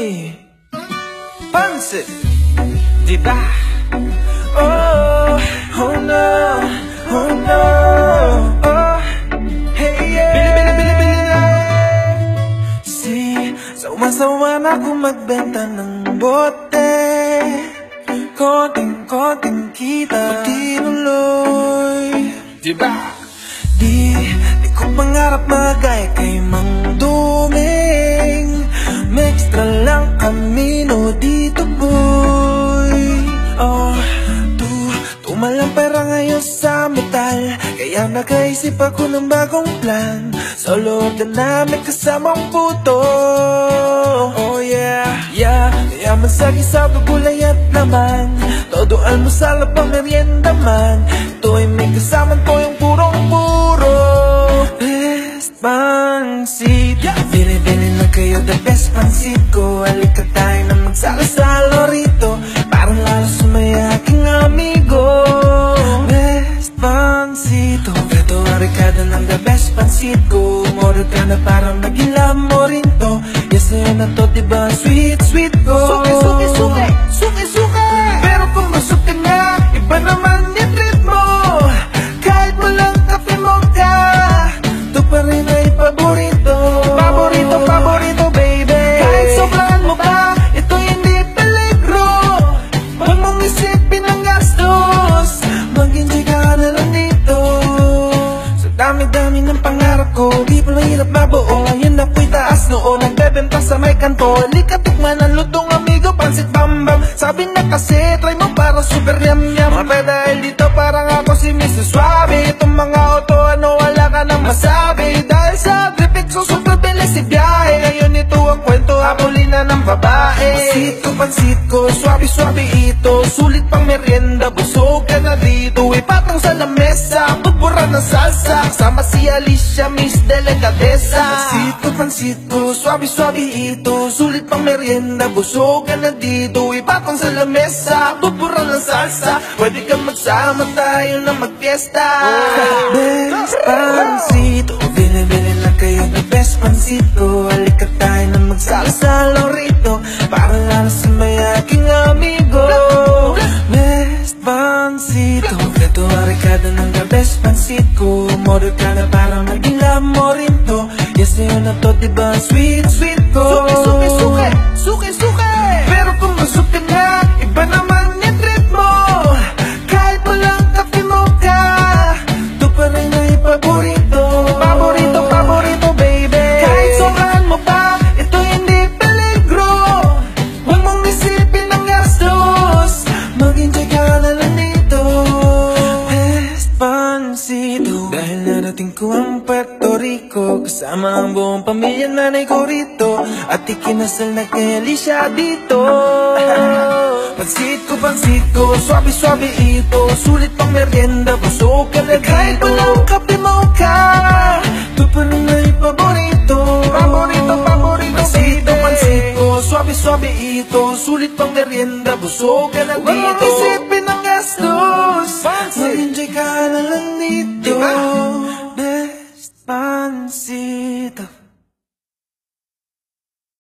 Ay, pansit, diba? Oh, oh no, oh no, oh, hey yeah. Bili na. Sawa-sawa na akong magbenta ng bote. Konting kita magtinuloy, diba? Di ko pangarap magaya kay Mang Duming. May extra lang kami no dito boy. Oh, tumalang pera ngayon sa metal, kaya nakaisip ako ng bagong plan. Sa loob na namin kasamang puto. Oh yeah, yeah. Kaya masagi sa gulay at naman, todo almusal at pang-merienda man. Ito ay may kasamang toyong purong-puro. Best pansit, bili-bili na kayo the best pansit ko. Halika tayo na magsalo-salo rito, parang lalo sumaya aking amigo. Best pansit, ito ang rekado ng the best pansit ko. Umorder ka na para maging love mo rin to. Yes, sa'yo na to, diba? Sweet, sweet ko. Suki. Pero kung busog ka na, iba naman yung treat mo. Kahit mo lang kape mo ka, ito pa rin ay paborito. Paborito, baby. Kahit sobrahan mo pa, ito hindi peligro. Huwag mong isipin ang gastos, mag-enjoy ka na lang dito. Sa dami-dami ng pangarap ko, di pa mahirap mabuo. Ngayon ako'y taas noon, nagbebenta sa may kanto. Halika tikman ang lutong amigo, pansit bambam. Sabi na kasi, try mo para super yum-yum. Mapay dahil dito parang ako si Mrs. Suave. Itong mga auto, ano, wala ka nang masabi. Dahil sa gripik, so super bilis si biyahe. Ngayon ito ang kwento, habulin na ng babae. Pansit ko, suabe-suabe ito. Sulit pang merienda, busog ka na dito. Ipatong sa lamesa, budbura ng salsa. Kasama si Alicia, Miss Delicadesa. Pansit ko, suabe-suabe ito. Sulit pang merienda, busog ka na dito. Ipatong sa lamesa, budbura ng salsa. Pwede kang magsama tayo na magfiesta. Best pansit, bili-bili na kayo ng best pansit ko. Halika tayo na magsalo-salo rito, para lalo sa may aking amigo. Best pansit, ito ang rekado ng the best pansit ko. Umorder ka na para maging love mo rin to. Yes, sa'yo na to, diba? Sweet ko. Suki. Pero kung busog ka na, iba naman yung treat mo. Kahit mo lang kape mo ka, ito pa rin ay paborito. Paborito, baby. Kahit sobrahan mo pa, ito hindi peligro. Huwag mong isipin ang gastos, mag-enjoy ka na lang dito. Best pansit, dahil narating ko ang Puerto Rico, kasama ang buong pamilya, nanay ko rito, at ikinasal na kay Alicia dito. Pansit ko, suabe-suabe ito. Sulit pang merienda, busog ka na dito. Kahit walang kape mo ka, ito pa rin ay paborito. Pansit ko, suabe-suabe ito. Sulit pang merienda, busog ka na dito. Huwag mong isipin ang gastos, mag-enjoy ka na lang dito. Best pansit.